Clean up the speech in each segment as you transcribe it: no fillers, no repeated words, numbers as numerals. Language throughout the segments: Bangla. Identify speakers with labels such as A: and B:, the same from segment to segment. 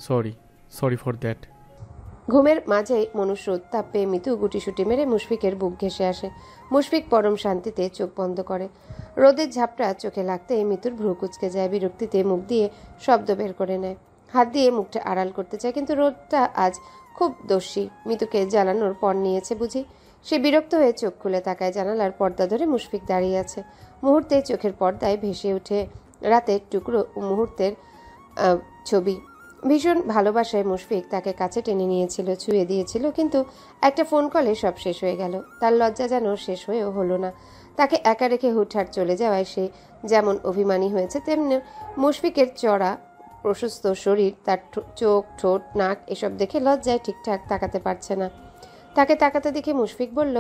A: Sorry, sorry for that.
B: ঘুমের মাঝেই মনুষ্য উত্তাপ পেয়ে মিতু গুটিসুটি মেরে মুশফিকের বুক ঘেঁষে আসে। মুশফিক পরম শান্তিতে চোখ বন্ধ করে। রোদের ঝাপটা চোখে লাগতে মিতুর ভ্রু কুঁচকে যায়। বিরক্তিতে মুখ দিয়ে শব্দ বের করে নেয়। হাত দিয়ে মুখটা আড়াল করতে চায়, কিন্তু রোদটা আজ খুব দস্যি। মিতুকে জ্বালানোর পর নিয়েছে বুঝি। সে বিরক্ত হয়ে চোখ খুলে তাকায়। জানালার পর্দা ধরে মুশফিক দাঁড়িয়ে আছে। মুহূর্তে চোখের পর্দায় ভেসে ওঠে রাতের টুকরো মুহূর্তের ছবি। ভীষণ ভালোবাসায় মুশফিক তাকে কাছে টেনে নিয়েছিল, ছুঁয়ে দিয়েছিল, কিন্তু একটা ফোন কলে সব শেষ হয়ে গেল। তার লজ্জা যেন শেষ হয়েও হলো না। তাকে একা রেখে হুটহাট চলে যাওয়ায় সে যেমন অভিমানী হয়েছে, তেমনি মুশফিকের চড়া প্রশস্ত শরীর, তার চোখ, ঠোঁট, নাক এসব দেখে লজ্জায় ঠিকঠাক তাকাতে পারছে না। তাকে তাকাতে দেখে মুশফিক বলল,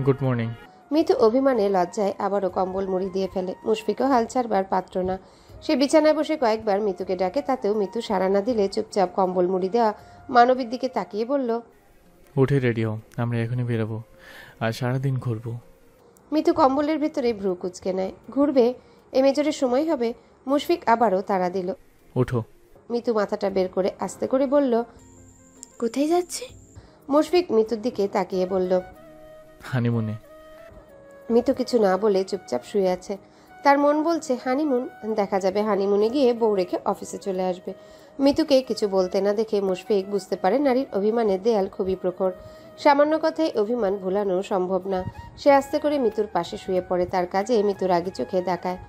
A: গুড মর্নিং।
B: মিতু অভিমানে লজ্জায় আবারও কম্বল মুড়ি দিয়ে ফেলে। মুশফিকও হাল ছাড়বার পাত্র না। সে বিছানায় বসে কয়েকবার মিতুকে ডাকে, তাতেও মিতু সাড়া না দিলে চুপচাপ কম্বল মুড়ি দেওয়া মানবীর দিকে তাকিয়ে বলল,
A: উঠে রেডি হও, আমরা এখনই বেরোবো, আর সারাদিন ঘুরবো।
B: মিতু কম্বলের ভিতরে ভ্রু কুঁচকে নেয়। ঘুরবে? এ মেজরের সময় হবে? মুশফিক আবারও তাড়া দিল।
A: ওঠো।
B: মিতু মাথাটা বের করে আস্তে করে বলল,
C: কোথায় যাচ্ছে?
B: মুশফিক মিতুর দিকে তাকিয়ে বলল,
A: হানিমুনে।
B: মিতু কিছু না বলে চুপচাপ শুয়ে আছে। তার মন বলছে হানিমুন, দেখা যাবে হানিমুনে গিয়ে বউ রেখে অফিসে চলে আসবে। মিতুকে কিছু বলতে না দেখে মুশফিক বুঝতে পারে নারীর অভিমানের দেয়াল খুবই প্রখর। সামান্য কথায় অভিমান ভুলানো সম্ভব না। সে আস্তে করে মিতুর পাশে শুয়ে পড়ে। তার কাজে মিতু রাগি চোখে তাকায়।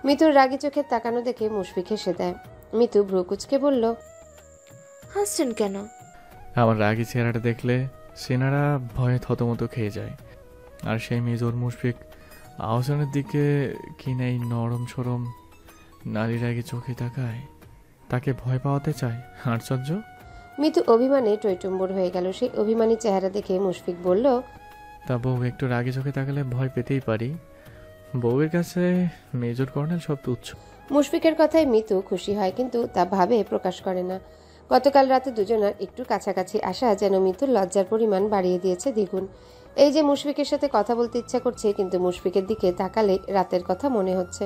B: মিতুর রাগি চোখে তাকানো দেখে মুশফিক হেসে দেয়। মিতু ভ্রু কুঁচকে বলল,
C: হাসছেন কেন?
A: আমার রাগী চেহারাটা দেখলে সেনারা ভয়ে থতমত খেয়ে যায়। আর সেই মেজর মুশফিক আহসানের দিকে কি নাই নরম সরম নারীর আগে চোখে তাকায়, তাকে ভয় পাওয়াতে চায়। আশ্চর্য।
B: মিতু অভিমানে টইটুম্বুর হয়ে গেল। সেই অভিমানী চেহারা দেখে মুশফিক বলল,
A: তা বউ একটু রাগে চোখে তাকালে ভয় পেতেই পারি। বউয়ের কাছে মেজর কর্নেল সব তুচ্ছ।
B: মুশফিকের কথায় মিতু খুশি হয়, কিন্তু তা ভাবে প্রকাশ করে না। গতকাল রাতে দুজনার একটু কাছাকাছি আসা যেন মিতুর লজ্জার পরিমাণ বাড়িয়ে দিয়েছে দ্বিগুণ। এই যে মুশফিকের সাথে কথা বলতে ইচ্ছা করছে, কিন্তু মুশফিকের দিকে তাকালে রাতের কথা মনে হচ্ছে।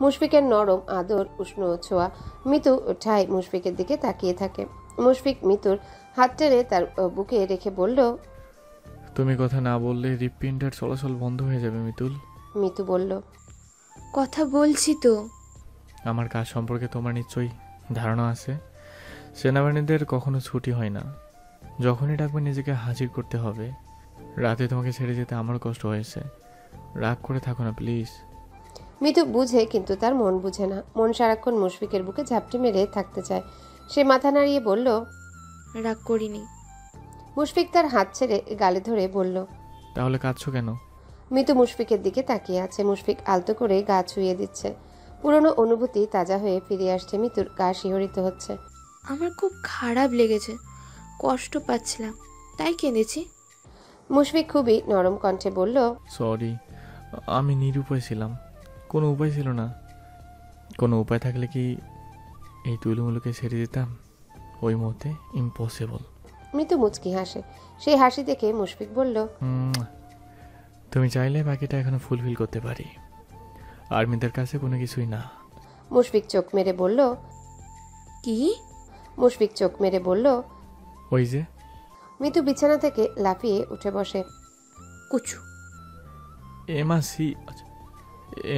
B: মুশফিকের নরম আদর, উষ্ণ ছোঁয়া। মিতু ঠায় মুশফিকের দিকে তাকিয়ে থাকে। মুশফিক মিতুর হাত টেনে তার বুকে রেখে বলল,
A: তুমি কথা না বললে হৃৎপিণ্ডের চলাচল বন্ধ হয়ে যাবে মিতুল।
B: মিতু বলল,
C: কথা বলছি তো।
A: আমার কাজ সম্পর্কে তোমার নিশ্চয়ই ধারণা আছে। সেনাবাহিনীদের কখনো ছুটি হয় না। যখনই ডাকবে নিজেকে হাজির করতে হবে। রাতে তোমাকে ছেড়ে যেতে আমার কষ্ট হয়েছে। রাগ করে থাকো না প্লিজ।
B: মিতু বুঝে, কিন্তু তার মন বুঝে না। মন সারাক্ষণ মুশফিকের বুকে ঝাপটি মেরে থাকতে চায়। সে মাথা নাড়িয়ে বলল,
C: রাগ করিনি।
B: মুশফিক তার হাত ছেড়ে গালে ধরে বলল,
A: তাহলে কাঁদছো কেন?
B: মিতু মুশফিকের দিকে তাকিয়ে আছে। মুশফিক আলতো করে গা ছুঁয়ে দিচ্ছে। পুরনো অনুভূতি তাজা হয়ে ফিরে আসছে। মিতুর গা শিহরিত হচ্ছে।
C: আমার খুব খারাপ লেগেছে, কষ্ট পাচ্ছিলাম, তাই কেঁদেছি।
B: মুশফিক খুবই নরম কণ্ঠে বলল,
A: সরি, আমি নিরুপায় ছিলাম। কোনো উপায় ছিল না। কোনো উপায় থাকলে কি এই তুলুমুলুকে ছেড়ে দিতাম? ওই মুহূর্তে ইম্পসিবল।
B: মিতু মুচকি হাসে। সেই হাসি দেখে মুশফিক বলল,
A: তুমি চাইলে বাকিটা এখনো ফুলফিল করতে পারি। আর্মিদের কাছে কোনো কিছুই না।
B: মুশফিক চোখ মেরে বলল,
C: কি?
B: মুশফিক চোখ মেরে বলল,
A: ওই যে।
B: মিতু বিছানা থেকে লাফিয়ে উঠে বসে।
C: কুচু।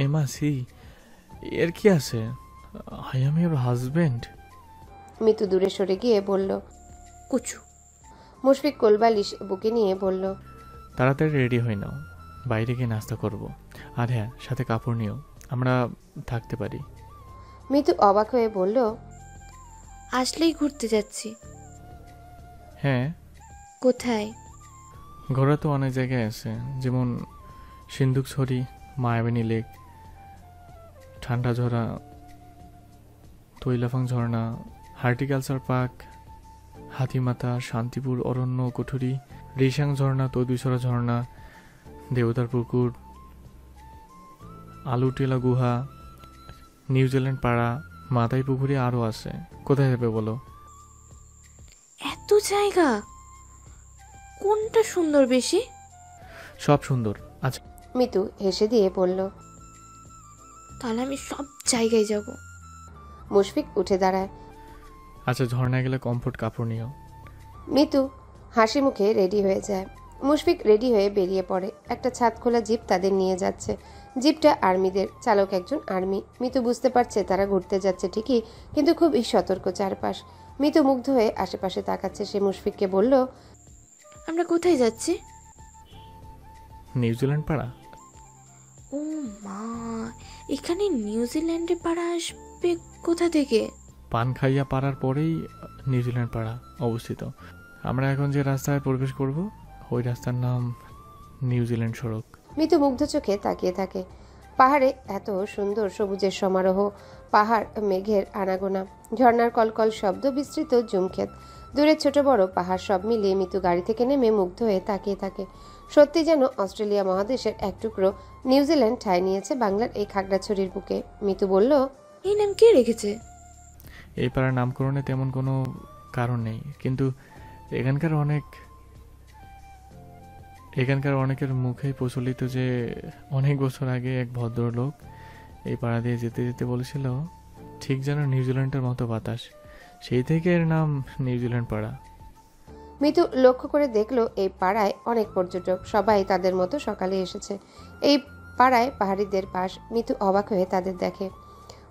A: এমা সি এর কি আছে? I am your husband.
B: Mitu দূরে সরে গিয়ে বলল,
C: কুচু।
B: মুশফিক কোলবালিশ বুকে নিয়ে বলল,
A: তাড়াতাড়ি রেডি হয়ে নাও, বাইরে গিয়ে নাস্তা করব। আর হ্যাঁ, সাথে কাপড় নিও, আমরা থাকতে পারি।
B: মিতু অবাক হয়ে বলল,
C: আসলেই ঘুরতে যাচ্ছি।
A: হ্যাঁ,
C: কোথায়?
A: ঘোরা তো অনেক জায়গায় আছে, যেমন সিন্ধুকছড়ি, মায়াবনী লেক, ঠান্ডা ঝরা, তৈলাফাং ঝর্ণা, হার্টিকালচার পার্ক, হাতিমাতা, শান্তিপুর অরণ্য কুঠুরি, রিসাং ঝর্ণা, তৈদুছড়া ঝর্ণা, দেবতার পুকুর, আলুটেলা গুহা, নিউজিল্যান্ড পাড়া, মাতাই পুকুরি আরও আছে। কোথায় যাবে বলো?
C: এত জায়গা, কোনটা সুন্দর বেশি?
A: সব সুন্দর। আচ্ছা,
B: মিতু হেসে দিয়ে বলল,
C: তাহলে আমি সব জায়গায় যাব।
B: মুশফিক উঠে দাঁড়ায়।
A: আচ্ছা, ঝর্ণায় গেলে কমফোর্ট কাপড় নিও।
B: মিতু হাসি মুখে রেডি হয়ে যায়। মুশফিক রেডি হয়ে বেরিয়ে পড়ে। একটা ছাদ খোলা জিপ তাদের নিয়ে যাচ্ছে। জিপটা আর্মিদের, চালক একজন আর্মি। মিতু বুঝতে পারছে তারা ঘুরতে যাচ্ছে ঠিকই, কিন্তু খুবই সতর্ক চারপাশ। মিতু মুগ্ধ হয়ে আশেপাশে তাকাচ্ছে। সে মুশফিককে বলল,
C: আমরা কোথায় যাচ্ছি?
A: নিউজিল্যান্ড পাড়া।
C: ও মা, এখানে নিউজিল্যান্ডে পাড়া আসবে কোথা থেকে?
A: পানখাইয়া পাড়ার পরেই নিউজিল্যান্ড পাড়া অবস্থিত। আমরা এখন যে রাস্তায় প্রবেশ করব ওই রাস্তার নাম নিউজিল্যান্ড সড়ক।
B: মিতু মুগ্ধ চোখে তাকিয়ে থাকে। পাহাড়ে এত সুন্দর সবুজের সমারোহ, পাহাড় মেঘের আনাগোনা, ঝর্ণার কলকল শব্দ, বিস্তৃত জুমক্ষেত, দূরে ছোট বড় পাহাড়, সব মিলিয়ে মিতু গাড়ি থেকে নেমে মুগ্ধ হয়ে তাকিয়ে থাকে। সত্যি যেন অস্ট্রেলিয়া মহাদেশের এক টুকরো নিউজিল্যান্ড ঠাঁই নিয়েছে বাংলার এই খাগড়াছড়ির বুকে। মিতু বলল,
C: এই নাম কে রেখেছে?
A: এই পাড়ার নামকরণে তেমন কোনো কারণ নেই, কিন্তু এখানকার অনেকের মুখেই প্রচলিত যে অনেক বছর আগে এক ভদ্রলোক এই পাড়া দিয়ে যেতে যেতে বলেছিল ঠিক যেন নিউজিল্যান্ডের মতো বাতাস, সেই থেকে এর নাম নিউজিল্যান্ড পাড়া।
B: মিতু লক্ষ্য করে দেখলো এই পাড়ায় অনেক পর্যটক, সবাই তাদের মতো সকালে এসেছে। এই পাড়ায় পাহাড়িদের পাশ। মিতু অবাক হয়ে তাদের দেখে।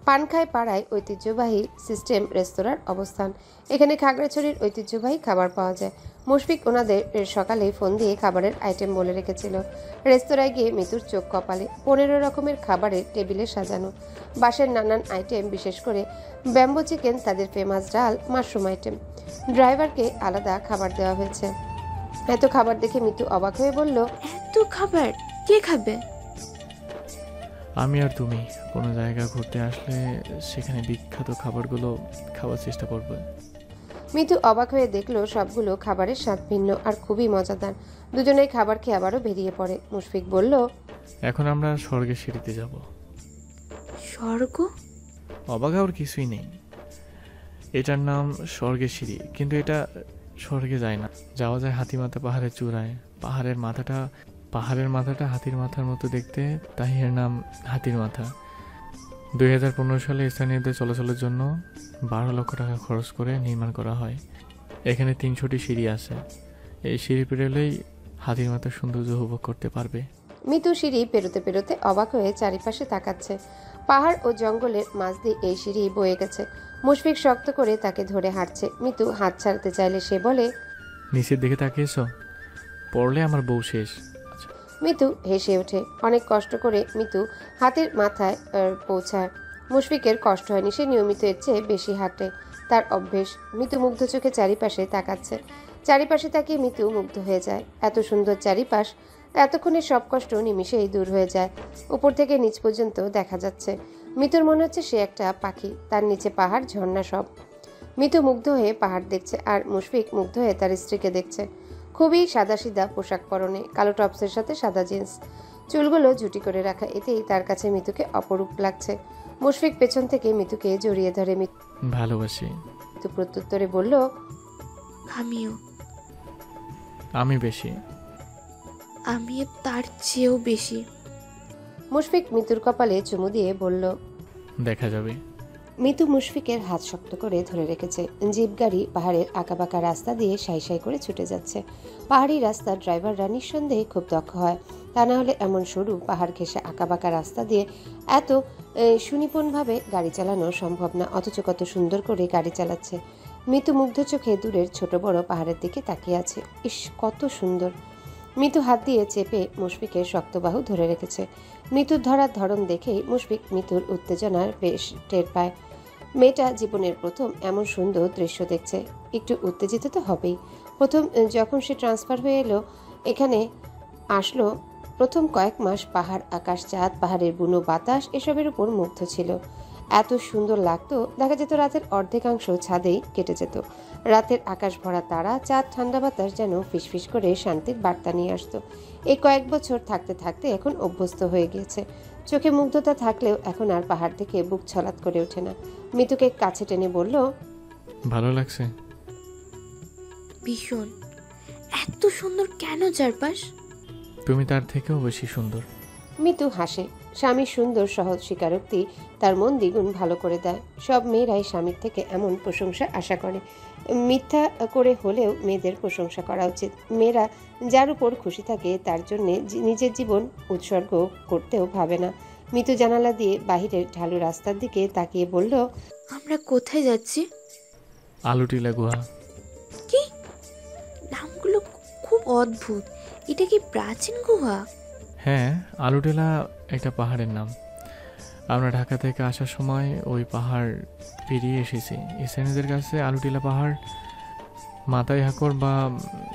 B: পানখাই পাড়ায় ঐতিহ্যবাহী সিস্টেম রেস্তোরাঁর অবস্থান। এখানে খাগড়াছড়ির ঐতিহ্যবাহী খাবার পাওয়া যায়। মুশফিক ওনাদের সকালে ফোন দিয়ে খাবারের আইটেম বলে রেখেছিল। রেস্তোরাঁয় গিয়ে মিতুর চোখ কপালে। 15 রকমের খাবারের টেবিলে সাজানো, বাঁশের নানান আইটেম, বিশেষ করে ব্যাম্বো চিকেন, তাদের ফেমাস ডাল, মাশরুম আইটেম। ড্রাইভারকে আলাদা খাবার দেওয়া হয়েছে। এত খাবার দেখে মিতু অবাক হয়ে বলল,
C: এত খাবার কে খাবে?
A: আমি আর তুমি কোনো জায়গা ঘুরতে আসলে সেখানে বিখ্যাত খাবারগুলো খাওয়ার চেষ্টা করব।
B: মিতু অবাক হয়ে দেখলো সবগুলো খাবারের স্বাদ ভিন্ন আর খুবই মজাদার। দুজনেই খাবার খেয়ে আবারও বেরিয়ে পড়ে। মুশফিক বলল,
A: এখন আমরা স্বর্গের সিঁড়িতে যাব।
C: স্বর্গ?
A: অবাক হওয়ার কিছুই নেই, এটার নাম স্বর্গের সিঁড়ি, কিন্তু এটা স্বর্গে যায় না। যাওয়া যায় হাতিমাথা পাহাড়ের চূড়ায়। পাহাড়ের মাথাটা হাতির মাথার মতো দেখতে, তাই এর নাম হাতির মাথা। 2015 সালে স্থানীয়দের চলাচলের জন্য 12 লক্ষ টাকা খরচ করে নির্মাণ করা হয়। এখানে 300টি সিঁড়ি আছে। এই সিঁড়ি পেরোলেই হাতির মাথার সৌন্দর্য উপভোগ করতে পারবে।
B: মিতু সিঁড়ি পেরোতে পেরোতে অবাক হয়ে চারিপাশে তাকাচ্ছে। পাহাড় ও জঙ্গলের মাঝ দিয়ে এই সিঁড়ি বয়ে গেছে। মুশফিক শক্ত করে তাকে ধরে হাঁটছে। মিতু হাত ছাড়তে চাইলে সে বলে,
A: নিচের দিকে তাকিয়েছো? পড়লে আমার বউ শেষ।
B: মিতু হেসে ওঠে। অনেক কষ্ট করে মিতু হাতির মাথায় পৌঁছায়। মুশফিকের কষ্ট হয়নি, সে নিয়মিত এর চেয়ে বেশি হাঁটে, তার অভ্যেস। মিতু মুগ্ধ চোখে চারিপাশে তাকাচ্ছে। চারিপাশে তাকিয়ে মিতু মুগ্ধ হয়ে যায়। এত সুন্দর চারিপাশ, এতক্ষণে সব কষ্ট নিমিষেই দূর হয়ে যায়। উপর থেকে নিচ পর্যন্ত দেখা যাচ্ছে। মিতুর মনে হচ্ছে সে একটা পাখি, তার নিচে পাহাড়, ঝর্ণা, সব। মিতু মুগ্ধ হয়ে পাহাড় দেখছে আর মুশফিক মুগ্ধ হয়ে তার স্ত্রীকে দেখছে। খুবই সাদাসিধা পোশাক পরনে, কালো টপসের সাথে সাদা জিন্স, চুলগুলো জুটি করে রাখা, এতেই তার কাছে মিতুকে অপরূপ লাগছে। মুশফিক পেছন থেকে মিতুকে জড়িয়ে ধরে।
A: ভালোবাসি।
B: মিতু প্রত্যুত্তরে বলল,
C: আমিও।
A: আমি বেশি।
C: আমিও তার চেয়েও বেশি।
B: মুশফিক মিতুর কপালে চুমু দিয়ে বলল,
A: দেখা যাবে।
B: মিতু মুশফিকের হাত শক্ত করে ধরে রেখেছে। জিপ গাড়ি পাহাড়ের আঁকাবাঁকা রাস্তা দিয়ে সাই সাই করে ছুটে যাচ্ছে। পাহাড়ি রাস্তার ড্রাইভাররা নিঃসন্দেহে খুব দক্ষ হয়, তা না হলে এমন সরু পাহাড় ঘেঁষে আঁকাবাঁকা রাস্তা দিয়ে এত সুনিপুণভাবে গাড়ি চালানো সম্ভব না। অথচ কত সুন্দর করে গাড়ি চালাচ্ছে। মিতু মুগ্ধ চোখে দূরের ছোট বড় পাহাড়ের দিকে তাকিয়ে আছে। ইস, কত সুন্দর! মিতু হাত দিয়ে চেপে মুশফিকের শক্ত বাহু ধরে রেখেছে। মিতুর ধরার ধরন দেখেই মুশফিক মিতুর উত্তেজনার বেশ টের পায়। মেয়েটা জীবনের প্রথম এমন সুন্দর দৃশ্য দেখছে, একটু উত্তেজিত তো হবেই। প্রথম যখন সে ট্রান্সফার হয়ে এলো, এখানে আসলো, প্রথম কয়েক মাস পাহাড়, আকাশ, চাঁদ, পাহাড়ের বুনো বাতাস এসবের উপর মুগ্ধ ছিল। এত সুন্দর লাগতো, দেখা যেত রাতের অর্ধেকাংশ ছাদেই কেটে যেত। রাতের আকাশ ভরা তারা, চাঁদ, ঠান্ডা বাতাস যেন ফিসফিস করে শান্তির বার্তা নিয়ে আসতো। এই কয়েক বছর থাকতে থাকতে এখন অভ্যস্ত হয়ে গিয়েছে। চোখে মুগ্ধতা থাকলেও এখন আর পাহাড় থেকে বুক ছলাৎ করে ওঠে না। মিতুকে কাছে টেনে বলল,
A: ভালো লাগছে?
C: ভীষণ। এত সুন্দর কেন চারপাশ?
A: তুমি তার থেকেও বেশি সুন্দর।
B: মিতু হাসে। স্বামীর সুন্দর সহজ স্বীকারোক্তি তার মন দ্বিগুণ ভালো করে দেয়। সব মেয়েরাই স্বামীর থেকে এমন প্রশংসা আশা করে। মিথ্যা করে হলেও মেয়েদের প্রশংসা করা উচিত। মেয়েরা যার উপর খুশি থাকে তার জন্য নিজের জীবন উৎসর্গ করতেও ভাবে না। মিতু জানালা দিয়ে বাহিরের ঢালু রাস্তার দিকে তাকিয়ে বলল,
C: আমরা কোথায় যাচ্ছি?
A: আলুটিলা গুহা।
C: কি নামগুলো খুব অদ্ভুত। এটা কি প্রাচীন গুহা?
A: হ্যাঁ, আলুটিলা একটা পাহাড়ের নাম। আমরা ঢাকা থেকে আসার সময় ওই পাহাড় পেরিয়ে এসেছি। স্থানীয়দের কাছে আলুটিলা পাহাড় মাতাই হাকর বা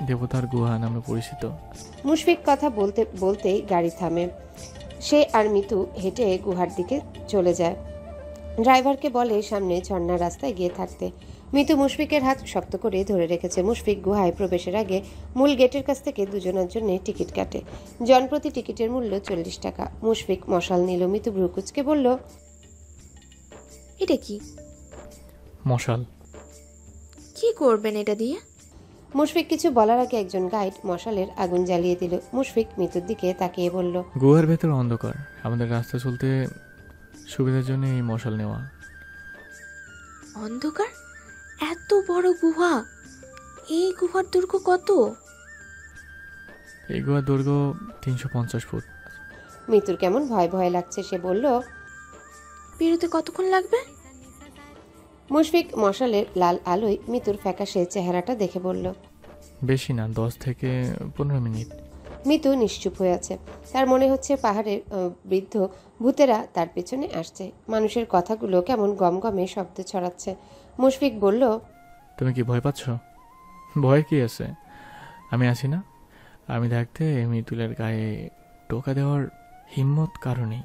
A: দেবতার গুহা নামে পরিচিত।
B: মুশফিক কথা বলতে বলতেই গাড়ি থামে। সে আর মিতু হেঁটে গুহার দিকে চলে যায়। ড্রাইভারকে বলে সামনে ঝর্ণার রাস্তায় গিয়ে থাকতে। মিতু মুশফিকের হাত শক্ত করে ধরে রেখেছে। মুশফিক গুহায় প্রবেশের আগে মূল গেটের কাছ থেকে দুজনের জন্য টিকিট কাটে। জনপ্রতি টিকিটের মূল্য 40 টাকা। মুশফিক মশাল নিল। মিতু ভ্রুকুচকে বলল,
C: এটা কি?
A: মশাল।
C: কি করবেন এটা দিয়ে?
B: মুশফিক কিছু বলার আগে একজন গাইড মশালের আগুন জ্বালিয়ে দিল। মুশফিক মিতুর দিকে তাকিয়ে বলল,
A: গুহার ভেতর অন্ধকার, আমাদের রাস্তা চলতে সুবিধার জন্য এই মশাল নেওয়া।
C: অন্ধকার? এত বড় গুহা! এই গুহার দৈর্ঘ্য কত?
A: এই গুহার দৈর্ঘ্য 350 ফুট।
B: মিতুর কেমন ভয় ভয় লাগছে। সে বলল,
C: বেরোতে কতক্ষণ লাগবে?
B: মুশফিক মশালের লাল আলোয় মিতুর ফ্যাকাশে চেহারাটা দেখে বলল,
A: বেশি না, 10 থেকে 15 মিনিট।
B: মিতু নিশ্চুপ হয়ে আছে। তার মনে হচ্ছে পাহাড়ের বৃদ্ধ ভূতেরা তার পেছনে আসছে। মানুষের কথাগুলো কেমন গমগমে শব্দ ছড়াচ্ছে। মুশফিক বলল,
A: তুমি কি ভয় পাচ্ছ? ভয় কি আছে, আমি আছি না। আমি থাকতে মিতুলের গায়ে টোকা দেওয়ার হিম্মত কারণেই।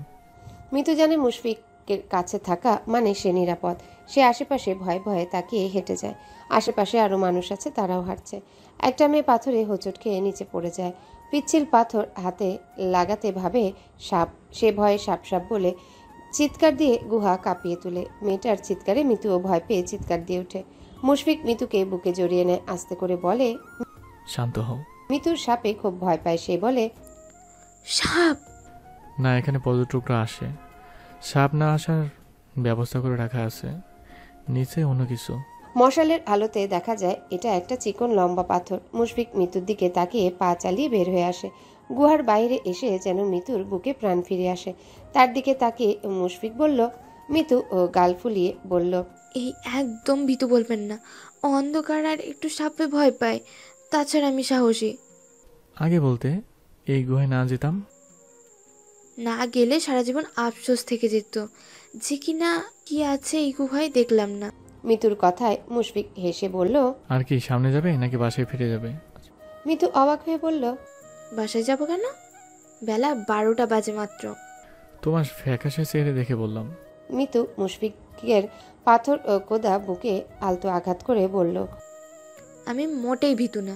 B: মিতু জানে মুশফিকের কাছে থাকা মানে সে নিরাপদ। সে আশেপাশে ভয়ে ভয়ে তাকিয়ে হেঁটে যায়। আশেপাশে আরও মানুষ আছে, তারাও হাঁটছে। একটা মেয়ে পাথরে হোঁচট খেয়ে নিচে পড়ে যায়। পিচ্ছিল পাথর হাতে লাগাতে ভাবে সাপ। সে ভয়ে সাপ সাপ বলে চিৎকার দিয়ে গুহা কাঁপিয়ে তোলে। মেয়েটার চিৎকারে মিতুও ভয় পেয়ে চিৎকার দিয়ে ওঠে। মুশফিক মিতুকে বুকে জড়িয়ে নেয়, আস্তে করে বলে,
A: শান্ত হও।
B: মিতুর সাপে খুব ভয় পায়। সে বলে,
C: সাপ?
A: না, এখানে পর্যটকরা আসে। সাপ না আসার ব্যবস্থা করে রাখা আছে, নিচে অন্য কিছু।
B: মশালের আলোতে দেখা যায় এটা একটা চিকন লম্বা পাথর। মুশফিক মিতুর দিকে তাকিয়ে পা চালিয়ে বের হয়ে আসে। গুহার বাইরে এসে যেন মিতুর বুকে প্রাণ ফিরে আসে। তার দিকে তাকিয়ে মুশফিক বলল, মিতু গাল ফুলিয়ে বলল,
C: এই একদম ভীতু বলবেন না। অন্ধকার আর একটু সাপে ভয় পায়। তাছাড়া আমি সাহসী।
A: আগে বলতে এই গুহায় না যেতাম।
C: না গেলে সারা জীবন আফসোস থেকে যেত যে কিনা কি আছে এই গুহায় দেখলাম না।
B: মিতুর কথায় মুশফিক হেসে বলল,
A: আর কি সামনে যাবে নাকি বাসায় ফিরে যাবে?
B: মিতু অবাক হয়ে বলল,
C: বাসায় যাব কেন? বেলা 12টা বাজে মাত্র।
A: তোমার ফ্যাকাশে চেহারা দেখে বললাম।
B: মিতু মুশফিকের পাথর কোদা বুকে আলতো আঘাত করে বলল,
C: আমি মোটেই ভীতু না।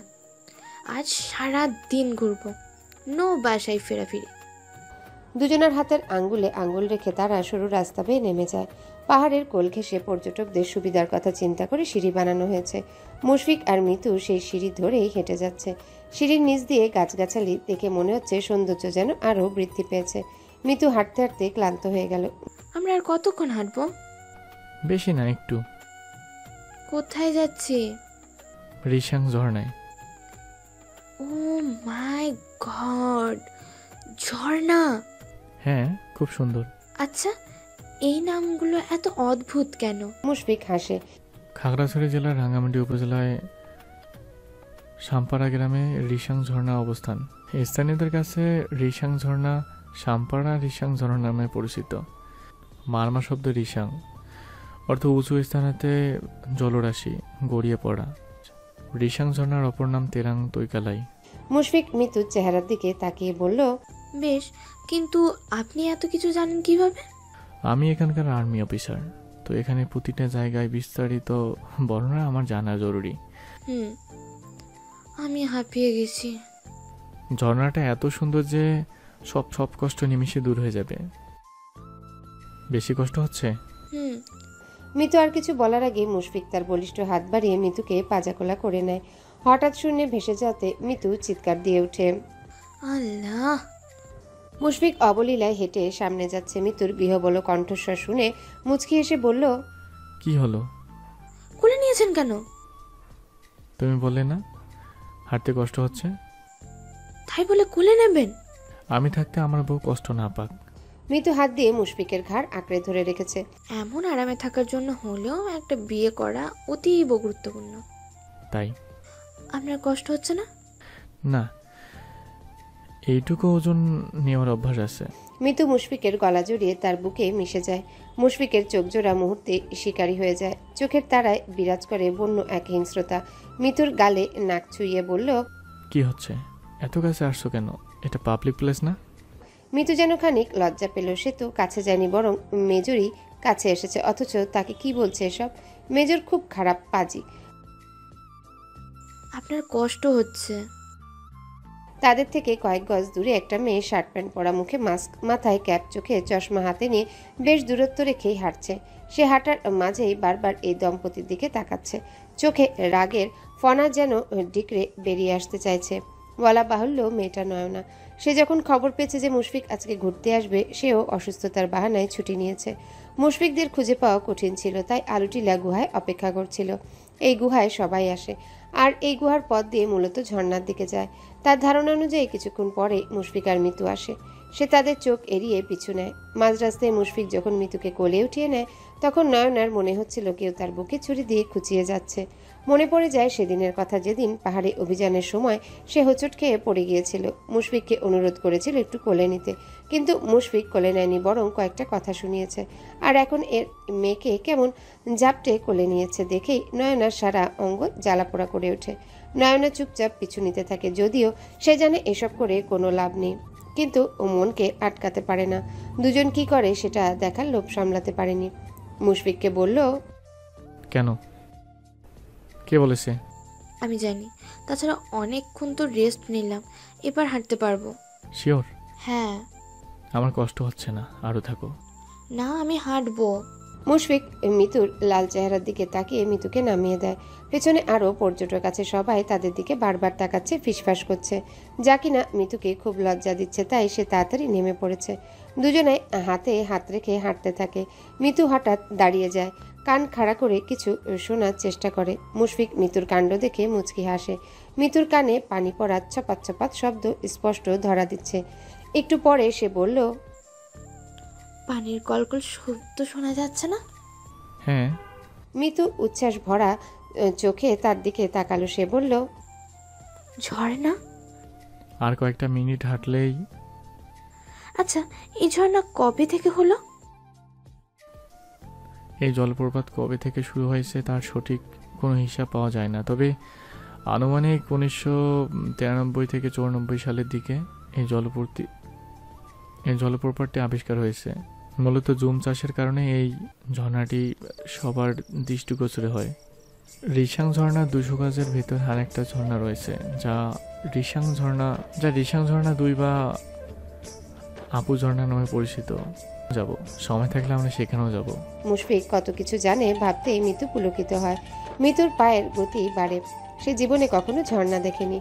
C: আজ সারা দিন ঘুরবো, নো বাসায় ফেরাফিরি।
B: দুজনের হাতের আঙ্গুলে আঙ্গুল রেখে তারা সরু রাস্তা বেয়ে নেমে যায়। পাহাড়ের কোল ঘেঁষে পর্যটকদের সুবিধার কথা চিন্তা করে সিঁড়ি বানানো হয়েছে। মুশফিক আর মিতু সেই সিঁড়ি ধরেই হেঁটে যাচ্ছে। সিঁড়ির নিচ দিয়ে গাছগাছালি দেখে মনে হচ্ছে সৌন্দর্য যেন আরও বৃদ্ধি পেয়েছে। মিতু হাঁটতে হাঁটতে ক্লান্ত হয়ে গেল।
C: আমরা আর কতক্ষণ হাঁটবো?
A: বেশি না, একটু।
C: কোথায় যাচ্ছি?
A: রিশাং ঝর্ণায়।
C: ও মাই গড, ঝর্ণা!
A: হ্যাঁ, খুব সুন্দর।
C: আচ্ছা, এই নামগুলো এত অদ্ভুত কেন?
B: মুশফিক হাসে।
A: খাগড়াছড়ি জেলার রাঙ্গামাটি উপজেলায় সাম্পাড়া গ্রামে রিশাং ঝর্ণা অবস্থান। স্থানীয়দের কাছে রিশাং ঝর্ণা সাম্পাড়া রিশাং ঝর্ণা নামে পরিচিত। মারমা শব্দ রিশাং অর্থ উঁচু স্থানেতে জলরাশি গড়িয়ে পড়া। রিশাং ঝর্ণার অপর নাম তেরাং তৈকালাই।
B: মুশফিক মিতুর চেহারার দিকে তাকিয়ে বলল,
C: বেশ, কিন্তু আপনি এত কিছু জানেন কিভাবে?
A: আমি এখানকার আর্মি অফিসার, তো এখানে প্রতিটা জায়গায় বিস্তারিত বর্ণনা আমার জানা জরুরি।
C: আমি হাঁপিয়ে গেছি।
A: ঝর্ণাটা এত সুন্দর যে সব কষ্ট নিমিষে দূর হয়ে যাবে। বেশি কষ্ট হচ্ছে?
B: মিতু আর কিছু বলার আগে মুশফিক তার বলিষ্ঠ হাত বাড়িয়ে মিতুকে পাজাকোলা করে নেয়। হঠাৎ শূন্যে ভেসে যাতে মিতু চিৎকার দিয়ে ওঠে।
C: আল্লাহ!
B: মুশফিক অবলীলায় হেঁটে সামনে যাচ্ছে। মিতুর বিহবল কণ্ঠস্বর শুনে মুচকি এসে বলল,
A: কি হলো?
C: কোলে নিয়েছেন কেন?
A: তুমি বললে না হাঁটতে কষ্ট হচ্ছে?
C: তাই বলে কোলে নেবেন?
A: আমি থাকতে আমার বউ কষ্ট না পাক।
B: মিতু হাত দিয়ে মুশফিকের ঘাড় আঁকড়ে ধরে রেখেছে।
C: এমন আরামে থাকার জন্য হলেও একটা বিয়ে করা অতীব গুরুত্বপূর্ণ।
A: তাই?
C: আপনার কষ্ট হচ্ছে না?
A: না, এইটুকু ওজন নেওয়ার অভ্যাস আছে।
B: মিতু মুশফিকের গলা জড়িয়ে তার বুকে মিশে যায়। মুশফিকের চোখ জোড়া মুহূর্তে শিকারী হয়ে যায়। চোখের তারায় বিরাজ করে বন্য এক হিংস্রতা। মিতুর গালে নাক ছুঁয়ে বলল,
A: কি হচ্ছে? এত কাছে আসছো কেন? এটা পাবলিক প্লেস না।
B: মিতু যেন খানিক লজ্জা পেল। সে তো কাছে যায়নি, বরং মেজরই কাছে এসেছে। অথচ তাকে কি বলছে এসব? মেজর খুব খারাপ পাজি।
C: আপনার কষ্ট হচ্ছে।
B: তাদের থেকে কয়েক গজ দূরে একটা মেয়ে শার্ট প্যান্ট পরা, মুখে মাস্ক, মাথায় ক্যাপ, চোখে চশমা হাতে নিয়ে বেশ দূরত্ব রেখেই হাঁটছে। সে হাঁটার মাঝেই বারবার এই দম্পতির দিকে তাকাচ্ছে। চোখে রাগের ফনা যেন ডিকরে বেরিয়ে আসতে চাইছে। বলা বাহুল্য মেয়েটা নয়না। সে যখন খবর পেয়েছে যে মুশফিক আজকে ঘুরতে আসবে, সেও অসুস্থতার বাহানায় ছুটি নিয়েছে। মুশফিকদের খুঁজে পাওয়া কঠিন ছিল, তাই আলুটিলা গুহায় অপেক্ষা করছিল। এই গুহায় সবাই আসে, আর এই গুহার পথ দিয়ে মূলত ঝর্ণার দিকে যায়। তার ধারণা অনুযায়ী কিছুক্ষণ পরে মুশফিক আর মিতু আসে। সে তাদের চোখ এড়িয়ে পিছু নেয়। মাঝ রাস্তায় মুশফিক যখন মিতুকে কোলে উঠিয়ে নেয়, তখন নয়নার মনে হচ্ছিল কেউ তার বুকে ছুরি দিয়ে খুঁচিয়ে যাচ্ছে। মনে পড়ে যায় সেদিনের কথা, যেদিন পাহাড়ে অভিযানের সময় সে হোঁচট খেয়ে পড়ে গিয়েছিল। মুশফিককে অনুরোধ করেছিল একটু কোলে নিতে, কিন্তু মুশফিক কোলে নেয়নি, বরং কয়েকটা কথা শুনিয়েছে। আর এখন এর মেয়েকে কেমন জাপটে কোলে নিয়েছে দেখেই নয়নার সারা অঙ্গ জ্বালাপোড়া করে ওঠে। নয়না চুপচাপ পিছু নিতে থাকে, যদিও সে জানে এসব করে কোনো লাভ নেই, কিন্তু ও মনকে আটকাতে পারে না। দুজন কি করে সেটা দেখার লোভ সামলাতে পারেনি। মুশফিককে বলল,
A: কেন? কে বলেছে?
C: আমি জানি। তাছাড়া অনেকক্ষণ তো রেস্ট নিলাম, এবার হাঁটতে পারবো।
A: শিওর?
C: হ্যাঁ।
A: আমার কষ্ট হচ্ছে না, আরও থাকো।
C: না, আমি হাঁটবো।
B: মুশফিক মিতুর লাল চেহারার দিকে তাকিয়ে মিতুকে নামিয়ে দেয়। পেছনে আরও পর্যটক আছে, সবাই তাদের দিকে বারবার তাকাচ্ছে, ফিসফাস করছে, যা কিনা মিতুকে খুব লজ্জা দিচ্ছে। তাই সে তাড়াতাড়ি নেমে পড়েছে। দুজনে হাতে হাত রেখে হাঁটতে থাকে। মিতু হঠাৎ দাঁড়িয়ে যায়, কান খাড়া করে কিছু শোনার চেষ্টা করে। মুশফিক মিতুর কাণ্ড দেখে মুচকি হাসে। মিতুর কানে পানি পড়ার ছপাত ছপাত শব্দ স্পষ্ট ধরা দিচ্ছে। একটু পরে সে বলল,
C: পানির কলকল শব্দ শোনা যাচ্ছে না?
A: হ্যাঁ।
B: মিতু উচ্ছ্বাস ভরা চোখে তার দিকে তাকালো। সে বলল,
C: ঝর্ণা?
A: আর কয়েকটা মিনিট হাঁটলেই।
C: আচ্ছা, এই ঝর্ণা কবে থেকে হলো?
A: এই জলপ্রপাত কবে থেকে শুরু হয়েছে তার সঠিক কোনো হিসাব পাওয়া যায় না, তবে আনুমানিক 1993 থেকে 94 সালের দিকে এই জলপ্রপাতটি আবিষ্কার হয়েছে। মূলত জুম চাষের কারণে এই ঝর্ণাটি সবার দৃষ্টিগোচরে হয়। রিশাং ঝর্ণা 200 গাজের ভিতর আরেকটা ঝর্ণা রয়েছে, যা রিশাং ঝর্ণা 2 বা আপু ঝর্ণা নামে পরিচিত। যাব, সময় থাকলে আমরা সেখানেও যাব।
B: মুশফিক কত কিছু জানে ভাবতেই মিতু পুলকিত হয়। মিতুর পায়ের গতি বাড়ে। সে জীবনে কখনো ঝর্ণা দেখেনি।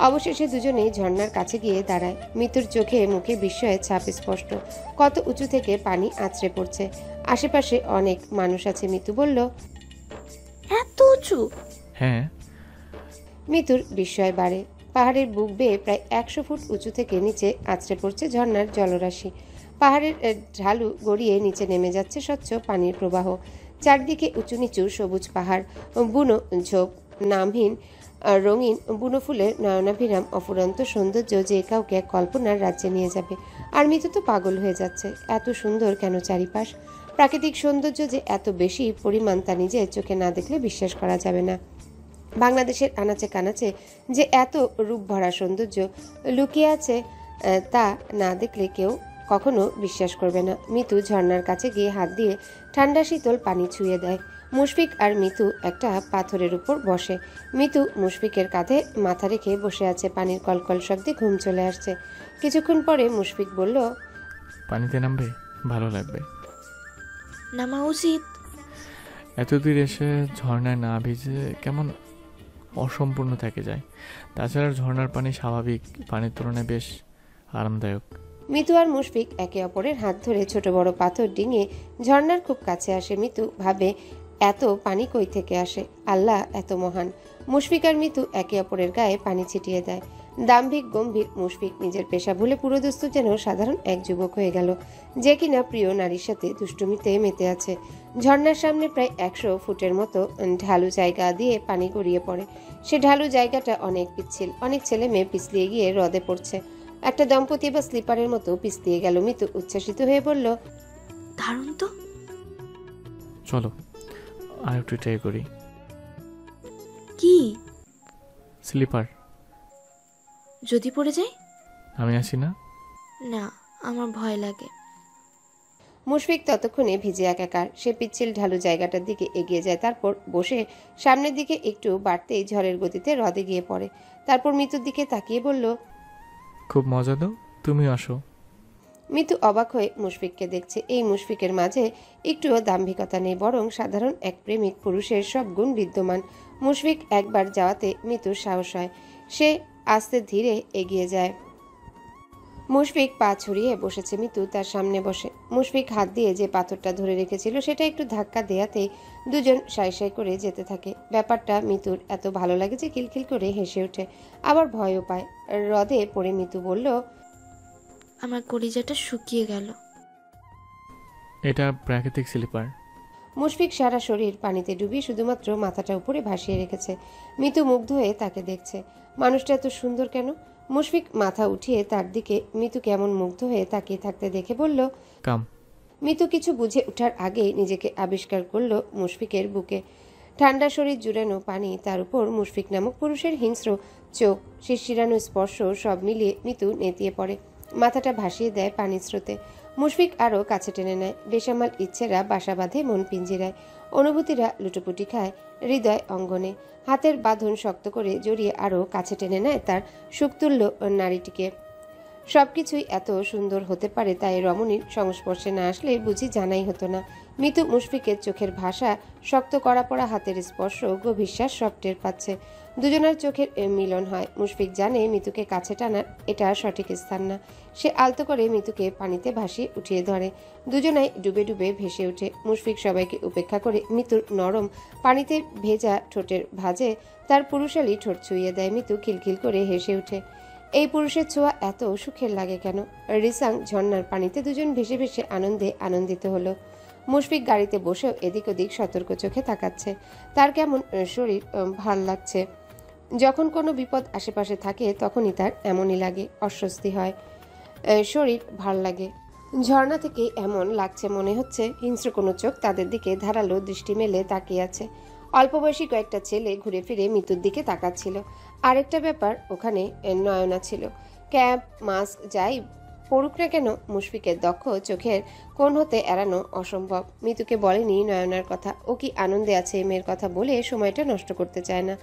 B: অবশেষে দুজনেই ঝর্ণার কাছে গিয়ে দাঁড়ায়। মিতুর চোখে মুখে বিস্ময়ের ছাপ স্পষ্ট। কত উঁচু থেকে পানি আছড়ে পড়ছে। আশেপাশে অনেক মানুষ আছে। মিতু বলল,
C: এত উঁচু?
A: হ্যাঁ।
B: মিতুর বিস্ময় বাড়ে। পাহাড়ের বুক বেয়ে প্রায় 100 ফুট উঁচু থেকে নিচে আছড়ে পড়ছে ঝর্ণার জলরাশি। পাহাড়ের ঢালু গড়িয়ে নিচে নেমে যাচ্ছে স্বচ্ছ পানির প্রবাহ। চারদিকে উঁচু নিচু সবুজ পাহাড়, বুনো ঝোপ, নামহীন রঙিন বুনো ফুলের নয়নাভিরাম অফুরন্ত সৌন্দর্য, যে কাউকে এক কল্পনার রাজ্যে নিয়ে যাবে। আর মিতু তো পাগল হয়ে যাচ্ছে। এত সুন্দর কেন চারিপাশ? প্রাকৃতিক সৌন্দর্য যে এত বেশি পরিমাণ, তা নিজের চোখে না দেখলে বিশ্বাস করা যাবে না। বাংলাদেশের আনাচে কানাচে যে এত রূপ ভরা সৌন্দর্য লুকিয়ে আছে, তা না দেখলে কেউ কখনো বিশ্বাস করবে না। মিতু ঝর্ণার কাছে গিয়ে হাত দিয়ে ঠান্ডা শীতল পানি ছুঁয়ে দেয়। মুশফিক আর মিতু একটা পাথরের উপর বসে। মিতু মুশফিকের কাঁধে মাথা রেখে বসে আছে। পানির কলকল শব্দে ঘুম চলে আসছে। কিছুক্ষণ পরে মুশফিক বলল,
A: পানিতে নামবে, ভালো লাগবে।
C: নামা উচিত।
A: এত দূর এসে ঝর্ণায় না ভিজে কেমন অসম্পূর্ণ থেকে যায়। তাছাড়া ঝর্ণার পানি স্বাভাবিক পানির তুলনায় বেশ আরামদায়ক।
B: মিতু আর মুশফিক একে অপরের হাত ধরে ছোট বড় পাথর ডিঙিয়ে ঝর্ণার খুব কাছে আসে। মিতু ভাবে এত পানি কই থেকে আসে, আল্লাহ এত মহান। মুশফিক আর মিতু একে অপরের গায়ে পানি ছিটিয়ে দেয়। দাম্ভিক গম্ভীর মুশফিক নিজের পেশা ভুলে পুরোদস্ত যেন সাধারণ এক যুবক হয়ে গেল, যে কিনা প্রিয় নারীর সাথে দুষ্টুমিতে মেতে আছে। ঝর্ণার সামনে প্রায় 100 ফুটের মতো ঢালু জায়গা দিয়ে পানি গড়িয়ে পড়ে। সে ঢালু জায়গাটা অনেক পিচ্ছিল, অনেক ছেলে মেয়ে পিছলিয়ে গিয়ে হ্রদে পড়ছে। একটা দম্পতি বা স্লিপারের মতো পিছলিয়ে গেল। মিতু উচ্ছ্বাসিত হয়ে বলল,
C: দারুণ তো।
A: চলো আর একটু ট্রাই করি।
C: কি?
A: স্লিপার।
C: যদি পড়ে যাই?
A: আমি আসি না?
C: না, আমার ভয় লাগে।
B: মুশফিক ততক্ষণে ভিজে একাকার। সে পিচ্ছিল ঢালু জায়গাটার দিকে এগিয়ে যায়, তারপর বসে সামনের দিকে একটু বাড়তেই ঝড়ের গতিতে হ্রদে গিয়ে পড়ে। তারপর মিতুর দিকে তাকিয়ে বলল,
A: খুব মজা দাও, তুমি আসো।
B: মিতু অবাক হয়ে মুশফিককে দেখছে। এই মুশফিকের মাঝে একটুও দাম্ভিকতা নেই, বরং সাধারণ এক প্রেমিক পুরুষের সব গুণ বিদ্যমান। মুশফিক একবার যাওয়াতে মিতুর সাহস হয়। সে আস্তে ধীরে এগিয়ে যায়। মুশফিক পা ছড়িয়ে বসেছে, মিতু তার সামনে বসে। মুশফিক হাত দিয়ে যে পাথরটা ধরে রেখেছিল সেটা একটু ধাক্কা দেয়াতেই দুজন সাই সাই করে যেতে থাকে। ব্যাপারটা মিতুর এত ভালো লাগে যে খিলখিল করে হেসে ওঠে, আবার ভয়ও পায়। হ্রদে পড়ে মিতু বলল,
C: আমার কলিজাটা শুকিয়ে গেল।
A: এটা প্রাকৃতিক স্লিপার।
B: মুশফিক সারা শরীর পানিতে ডুবিয়ে শুধুমাত্র মাথাটা উপরে ভাসিয়ে রেখেছে। মিতু মুগ্ধ হয়ে তাকে দেখছে। মানুষটা এত সুন্দর কেন? মুশফিক মাথা উঠিয়ে তার দিকে মিতু কেমন মুগ্ধ হয়ে তাকিয়ে থাকতে দেখে বলল,
A: কাম।
B: মিতু কিছু বুঝে ওঠার আগেই নিজেকে আবিষ্কার করলো মুশফিকের বুকে। ঠান্ডা শরীর জুড়ানো পানি, তার উপর মুশফিক নামক পুরুষের হিংস্র চোখ, শিরশিরানো স্পর্শ, সব মিলিয়ে মিতু নেতিয়ে পড়ে। মাথাটা ভাসিয়ে দেয় পানির স্রোতে। মুশফিক আরও কাছে টেনে নেয়। বেসামাল ইচ্ছেরা বাসা বাঁধে মন পিঞ্জিরায়। অনুভূতিরা লুটোপুটি খায় হৃদয় অঙ্গনে। হাতের বাঁধন শক্ত করে জড়িয়ে আরও কাছে টেনে নেয় তার সুখতুল্য নারীটিকে। সবকিছুই এত সুন্দর হতে পারে, তাই রমণীর সংস্পর্শে না আসলে বুঝি জানাই হতো না। মিতু মুশফিকের চোখের ভাষা, শক্ত কড়া পড়া হাতের স্পর্শ, গভীর শ্বাস সব টের পাচ্ছে। দুজনের চোখের মিলন হয়। মুশফিক জানে মিতুকে কাছে টানার এটা সঠিক স্থান না। সে আলতো করে মিতুকে পানিতে ভাসিয়ে উঠিয়ে ধরে। দুজনাই ডুবে ডুবে ভেসে ওঠে। মুশফিক সবাইকে উপেক্ষা করে মিতুর নরম পানিতে ভেজা ঠোঁটের ভাঁজে তার পুরুষালী ঠোঁট ছুঁয়ে দেয়। মিতু খিলখিল করে হেসে ওঠে। এই পুরুষের ছোঁয়া এত সুখের লাগে কেন? রিসাং ঝর্ণার পানিতে দুজন ভেসে ভেসে আনন্দে আনন্দিত হলো। মুশফিক গাড়িতে বসেও এদিক ওদিক সতর্ক চোখে তাকাচ্ছে। তার কেমন শরীর ভাল লাগছে। যখন কোনো বিপদ আশেপাশে থাকে তখনই তার এমনই লাগে, অস্বস্তি হয়, শরীর ভাল লাগে। ঝর্ণা থেকে এমন লাগছে মনে হচ্ছে হিংস্র কোনো চোখ তাদের দিকে ধারালো দৃষ্টি মেলে তাকিয়ে আছে। অল্প বয়সী কয়েকটা ছেলে ঘুরে ফিরে মৃত্যুর দিকে তাকাচ্ছিল। আরেকটা ব্যাপার, ওখানে নয়না ছিল। ক্যাপ, মাস্ক যাই পড়ুক না কেন, মুশফিকের দক্ষ চোখের কোণ হতে এড়ানো অসম্ভব। মিতুকে বলেনি নয়নার কথা। ও কি আনন্দে আছে এই মেয়ের কথা বলে সময়টা নষ্ট করতে চায় না।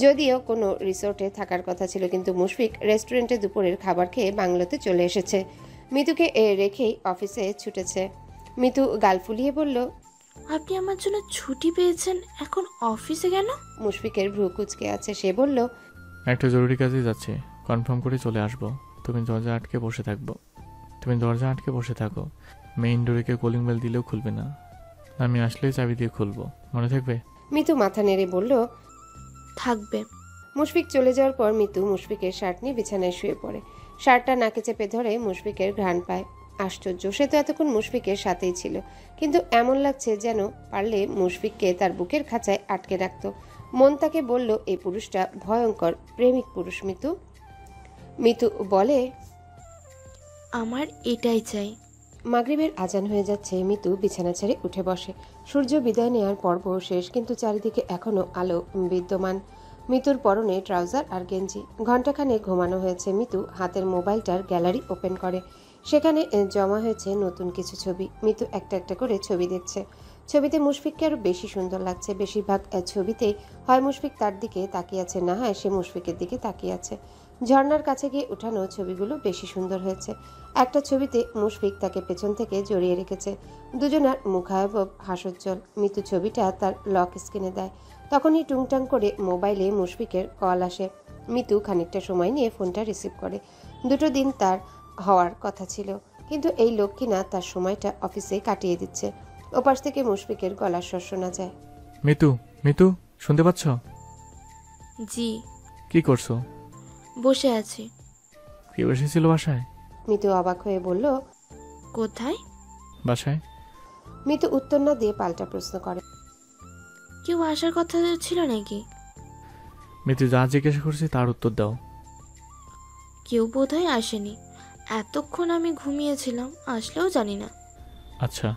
B: যদিও কোনো রিসোর্টে থাকার কথা ছিল, কিন্তু মুশফিক রেস্টুরেন্টে দুপুরের খাবার খেয়ে বাংলোতে চলে এসেছে। মিতুকে রেখেই অফিসে ছুটেছে। মিতু গাল ফুলিয়ে বলল,
C: আপনি আমার জন্য ছুটি পেয়েছেন, এখন অফিসে কেন?
B: মুশফিকের ভ্রু কুঁচকে আছে। সে বলল,
A: একটা জরুরি কাজে যাচ্ছি, কনফার্ম করে চলে আসবো। তুমি দরজা আটকে বসে থাকো। মেইন ডোরে কেউ কলিং বেল দিলেও খুলবে না। আমি আসলেই চাবি দিয়ে খুলবো, মনে থাকবে?
B: মিতু মাথা নেড়ে বলল,
C: থাকবে।
B: মুশফিক চলে যাওয়ার পর মিতু মুশফিকের শার্ট নিয়ে বিছানায় শুয়ে পড়ে। শার্টটা নাকে চেপে ধরে মুশফিকের ঘ্রাণ পায়। আশ্চর্য, সে তো এতক্ষণ মুশফিকের সাথেই ছিল, কিন্তু এমন লাগছে যেন পারলে মুশফিককে তার বুকের খাঁচায় আটকে রাখত। মন তাকে বলল, এই পুরুষটা ভয়ঙ্কর প্রেমিক পুরুষ। মিতু বলে,
C: আমার এটাই চাই।
B: মাগরিবের আজান হয়ে যাচ্ছে। মিতু বিছানা ছেড়ে উঠে বসে। সূর্য বিদায় নেওয়ার পর্ব শেষ, কিন্তু চারিদিকে এখনো আলো বিদ্যমান। মিতুর পরনে ট্রাউজার আর গেঞ্জি। ঘণ্টাখানে ঘুমানো হয়েছে। মিতু হাতের মোবাইলটার গ্যালারি ওপেন করে। সেখানে জমা হয়েছে নতুন কিছু ছবি। মিতু একটা একটা করে ছবি দেখছে। ছবিতে মুশফিককে আরো বেশি সুন্দর লাগছে। বেশিরভাগ ছবিতেই হয় মুশফিক তার দিকে তাকিয়ে আছে, না হয় সে মুশফিকের দিকে তাকিয়ে আছে। ঝর্ণার কাছে গিয়ে উঠানো ছবিগুলো বেশি সুন্দর হয়েছে। একটা ছবিতে মুশফিক তাকে পেছন থেকে জড়িয়ে রেখেছে। দুজনার মুখায়ব হাস্যোজ্জ্বল। মিতু ছবিটা তার লক স্ক্রিনে দেয়। তখনই টুংটাং করে মোবাইলে মুশফিকের কল আসে। মিতু খানিকটা সময় নিয়ে ফোনটা রিসিভ করে। দুটো দিন তার হওয়ার কথা ছিল, কিন্তু এই লোক কিনা তার সময়টা অফিসে কাটিয়ে দিচ্ছে। ওপাশ থেকে মুশফিকের গলার স্বর শোনা যায়।
A: মিতু, মিতু, শুনতে পাচ্ছ?
C: জি,
A: কি করছো?
C: বসে আছি।
A: কেউ এসেছিল বাসায়?
B: মিতু অবাক হয়ে বলল।
C: কোথায়?
A: বাসায়?
B: মিতু উত্তর না দিয়ে পাল্টা প্রশ্ন করে।
C: কেউ আসার কথা ছিল নাকি?
A: মিতু, যা জিজ্ঞাসা করছি তার উত্তর দাও।
C: কেউ বোধহয় আসেনি। এতক্ষণ আমি ঘুমিয়েছিলাম, আসলেও জানি না।
A: আচ্ছা।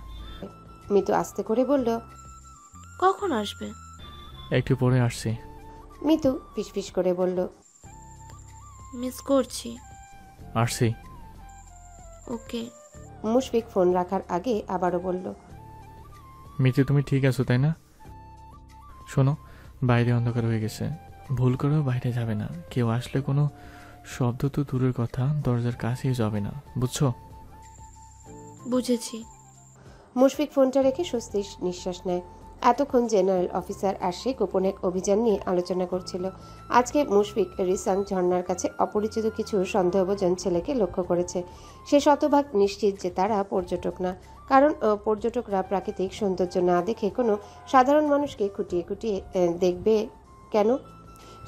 B: মিতু আস্তে করে বলল।
C: কখন আসবে?
A: একটু পরে আসছি।
B: মিতু ফিসফিস করে বলল।
C: মিস করছি।
A: আসছি।
C: ওকে।
B: মুশফিক ফোন রাখার আগে আবারও বলল।
A: মিতু, তুমি ঠিক আছো তাই না? শোনো, বাইরে অন্ধকার হয়ে গেছে, ভুল করেও বাইরে যাবে না। কেউ আসলে কোনো শব্দ তো দূরের কথা, দরজার কাছেই যাবে না, বুঝছো?
C: বুঝেছি।
B: মুশফিক ফোনটা রেখে স্বস্তির নিঃশ্বাস নেয়। এতক্ষণ জেনারেল অফিসার আর সে গোপন এক অভিযান নিয়ে আলোচনা করছিল। আজকে মুশফিক রিসাং ঝর্ণার কাছে অপরিচিত কিছু সন্দেহভাজন ছেলেকে লক্ষ্য করেছে। সে শতভাগ নিশ্চিত যে তারা পর্যটক না, কারণ পর্যটকরা প্রাকৃতিক সৌন্দর্য না দেখে কোনো সাধারণ মানুষকে খুঁটিয়ে খুঁটিয়ে দেখবে কেন?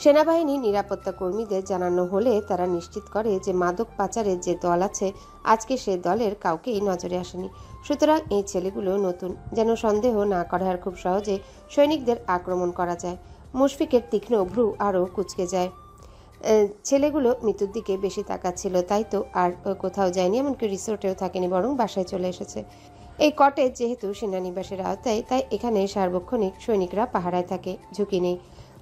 B: সেনাবাহিনী নিরাপত্তা কর্মীদের জানানো হলে তারা নিশ্চিত করে যে মাদক পাচারের যে দল আছে, আজকে সে দলের কাউকেই নজরে আসেনি। সুতরাং এই ছেলেগুলো নতুন, যেন সন্দেহ না করার খুব সহজে সৈনিকদের আক্রমণ করা যায়। মুশফিকের তীক্ষ্ণ ভ্রু আরও কুঁচকে যায়। ছেলেগুলো মৃত্যুর দিকে বেশি তাকাচ্ছিল, তাই তো আর কোথাও যায়নি, এমনকি রিসোর্টেও থাকেনি, বরং বাসায় চলে এসেছে। এই কটেজ যেহেতু সেনানিবাসের আওতায়, তাই এখানে সার্বক্ষণিক সৈনিকরা পাহারায় থাকে, ঝুঁকি নেই।